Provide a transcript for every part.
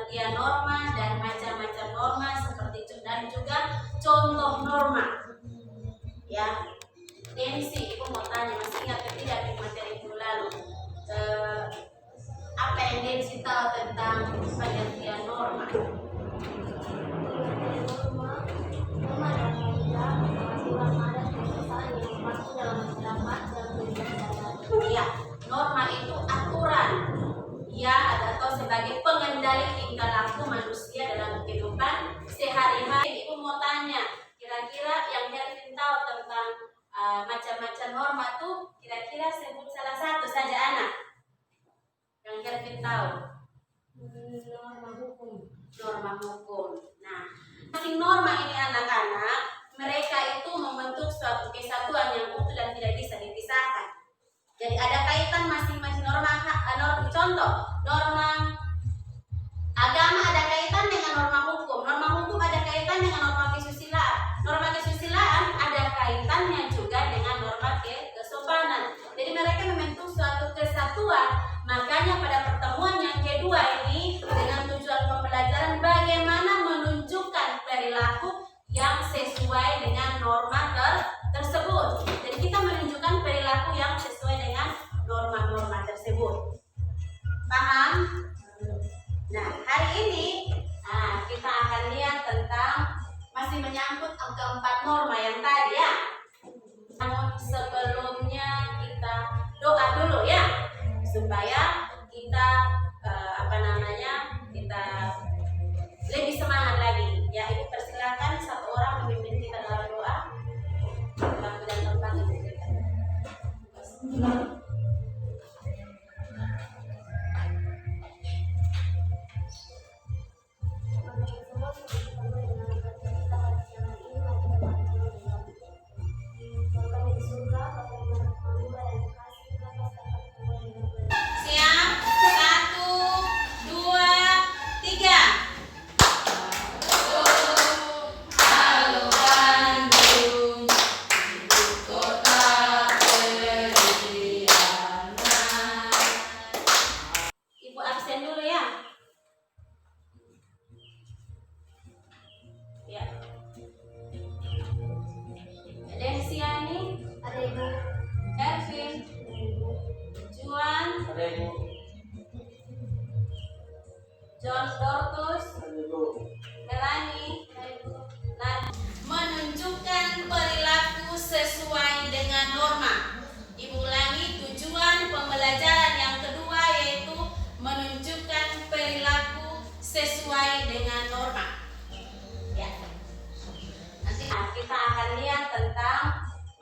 pengertian norma dan macam-macam norma seperti itu, dan juga contoh norma. Ya, Densi, Ibu mau tanya, masih ingat tidak di materi minggu lalu? Apa yang Densi tahu tentang pengertian norma? Ya, norma itu aturan ya atau sebagai pengendali tingkah laku manusia dalam kehidupan sehari-hari. Ibu mau tanya, kira-kira yang Hervin tahu tentang macam-macam norma tuh, kira-kira sebut salah satu saja anak yang Hervin tahu. Norma hukum. Norma hukum. Nah, masing norma ini anak-anak, mereka itu membentuk suatu kesatuan yang utuh dan tidak bisa dipisahkan. Jadi ada kaitan masing-masing norma. Contoh, norma agama ada kaitan dengan norma hukum. Norma hukum ada kaitan dengan norma kesusilaan. Norma kesusilaan ada kaitannya juga dengan norma kesopanan. Jadi mereka membentuk suatu kesatuan. Makanya pada pertemuan yang kedua ini dengan tujuan pembelajaran bagaimana menunjukkan perilaku yang sesuai dengan norma tersebut. Jadi kita menunjukkan perilaku yang sesuai dengan norma-norma tersebut. Paham? Nah, hari ini kita akan lihat tentang masih menyangkut keempat norma yang tadi ya. Namun sebelumnya kita doa dulu ya, supaya kita kita lebih semangat lagi. Ya, Ibu persilakan satu orang memimpin kita dalam doa. Waktu dan tempat Ibu berikan. John Dortus, Melanie, menunjukkan perilaku sesuai dengan norma. Ibu ulangi, tujuan pembelajaran yang kedua yaitu menunjukkan perilaku sesuai dengan norma. Ya. Nanti kita akan lihat tentang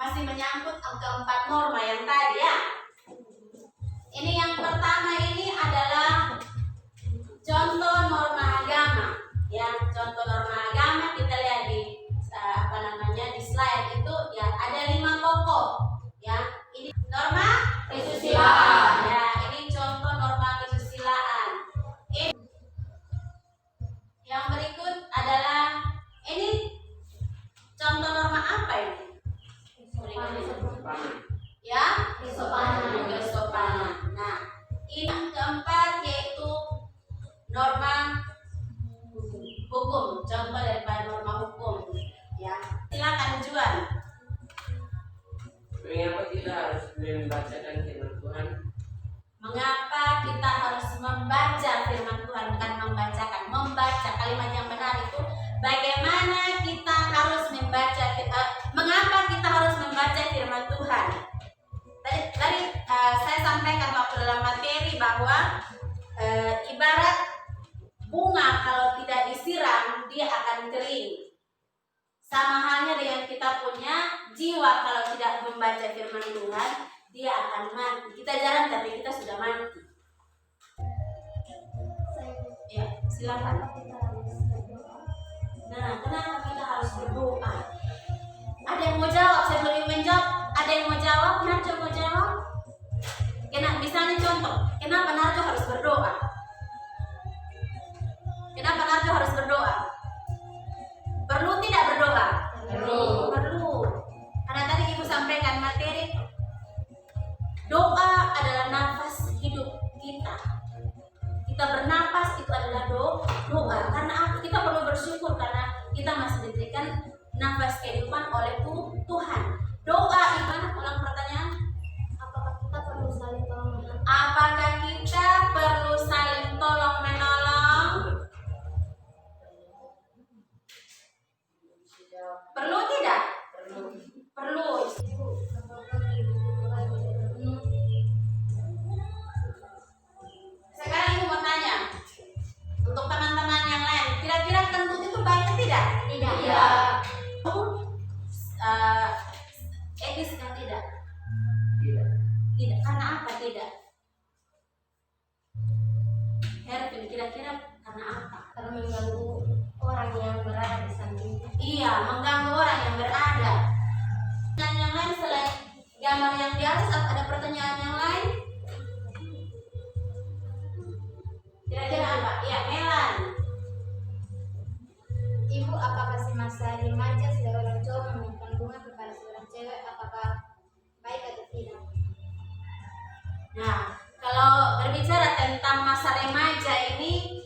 masih menyangkut keempat norma yang tadi ya. Ini yang pertama ini adalah contoh norma agama. Ya, contoh norma agama kita lihat di di slide itu ya, ada 5 pokok. Ya, ini norma kesusilaan. Ya, ini contoh norma kesusilaan. Yang berikut adalah ini contoh norma apa ini? Ya, kesopanan. Nah, ini yang keempat yaitu norma hukum, contoh daripada norma hukum. Ya, silakan Juan. Mengapa kita harus membacakan firman Tuhan? Mengapa kita harus membaca firman Tuhan, bukan membacakan, membaca. Kalimat yang benar itu bagaimana kita harus membaca, mengapa kita harus membaca firman Tuhan. Tadi saya sampaikan waktu dalam materi bahwa ibarat bunga kalau tidak disiram dia akan kering. Sama halnya dengan kita punya jiwa, kalau tidak membaca firman Tuhan dia akan mati. Kita jalan tapi kita sudah mati. Ya, silakan. Nah, kenapa kita harus berdoa? Ada yang mau jawab sebelum menjawab? Ada yang mau jawab? Narjo mau jawab? Misalnya contoh, kenapa Narjo harus berdoa? Kenapa Narjo harus berdoa? Perlu tidak berdoa? Perlu. Karena tadi Ibu sampaikan materi, doa adalah nafas hidup kita. kita bernapas itu adalah doa. Karena apa? Kita perlu bersyukur karena kita masih diberikan nafas kehidupan oleh Tuhan. Doa gimana? Ulang pertanyaan. Apakah kita perlu saling tolong menolong? Apakah kita perlu saling tolong menolong? Perlu tidak? Perlu. Ibu, apakah ibu Tuhan tidak Sekarang ibu mau tanya untuk teman-teman yang lain, kira-kira kentut itu baik atau tidak? Tidak. Iya. Etis kan tidak? Tidak. Tidak. Karena apa tidak? Hervin, kira-kira karena apa? karena mengganggu orang yang berada di sampingnya. Iya, mengganggu orang yang berada. Dan yang lain selain gambar yang di atas, ada pertanyaan yang lain? Kira-kira apa? Ya, Melan. Ibu, apakah semasa remaja seorang cowok meminta bunga kepada seorang cewek, apakah baik atau tidak? Nah, kalau berbicara tentang masa remaja ini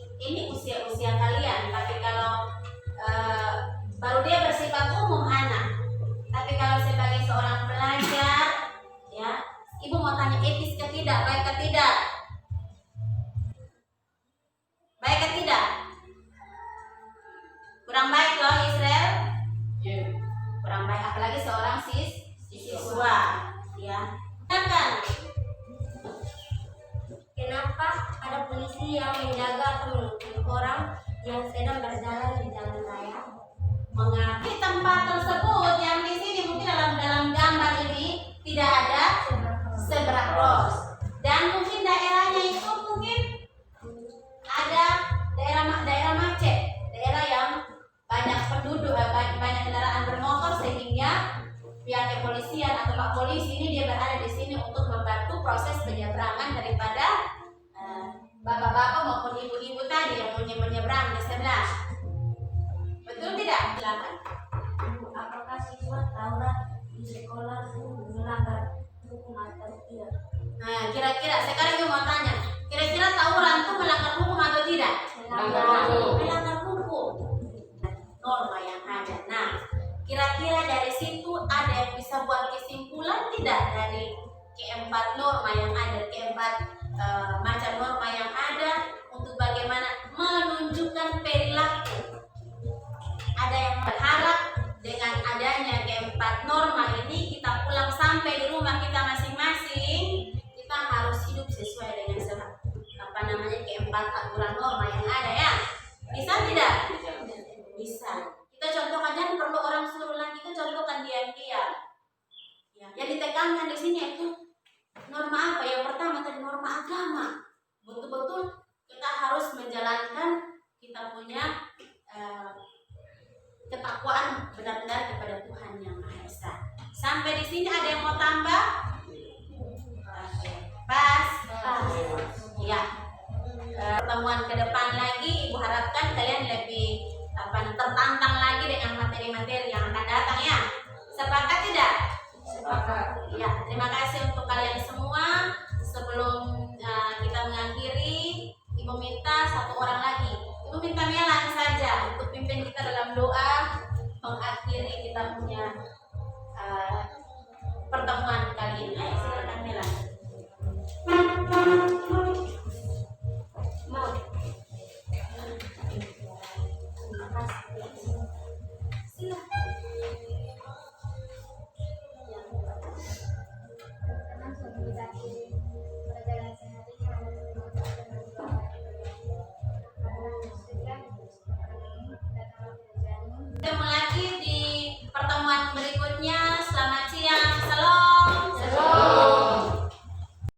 usia-usia kalian. Tapi kalau baru dia bersifat umum anak. Tapi kalau sebagai seorang pelajar, ya, ibu mau tanya etis ke tidak, baik ke tidak? Baik ke tidak? Kurang baik loh Israel. Iya. Kurang baik apalagi seorang siswa, ya. Kan? Kenapa ada polisi yang menjaga atau menuntut orang yang sedang berjalan di jalan raya? Mengakui tempat tersebut yang di sini mungkin dalam gambar ini tidak ada zebra cross dan mungkin daerahnya itu mungkin ada daerah macet, daerah yang banyak penduduk, banyak kendaraan bermotor sehingga pihak kepolisian atau pak polisi ini dia berada di sini untuk membantu proses penyeberangan daripada bapak-bapak maupun ibu-ibu tadi yang menyeberang di sebelah. Betul tidak? Silakan. Ibu, apakah siswa Taurat di sekolah melanggar hukum atau tidak? Nah, kira-kira sekarang ibu mau tanya, kira-kira tawuran itu melanggar hukum atau tidak? Melanggar hukum. Melanggar hukum. Norma yang ada. Nah, kira-kira dari situ ada yang bisa buat kesimpulan tidak dari keempat norma yang ada, keempat macam norma yang ada untuk bagaimana menunjukkan perilaku. Ada yang berharap dengan adanya keempat norma ini kita pulang sampai di rumah kita masing-masing kita harus hidup sesuai dengan keempat aturan norma yang ada ya. Bisa tidak? Bisa. Kita contohkan, jangan perlu orang suruh lagi, kita contohkan diam-diam. Ya, yang ditekankan di sini itu norma apa? Yang pertama tadi norma agama. Betul-betul kita harus menjalankan kita punya ketakwaan benar-benar kepada Tuhan yang Maha Esa. Sampai di sini ada yang mau tambah? Pas. Ya. Pertemuan ke depan lagi, Ibu harapkan kalian lebih tertantang lagi dengan materi-materi yang akan datang ya. Sepakat tidak? Sepakat. Ya, terima kasih untuk kalian semua. Sebelum kita mengakhiri, Ibu minta satu orang lagi. Ibu minta Melan saja untuk pimpin kita dalam doa mengakhiri kita punya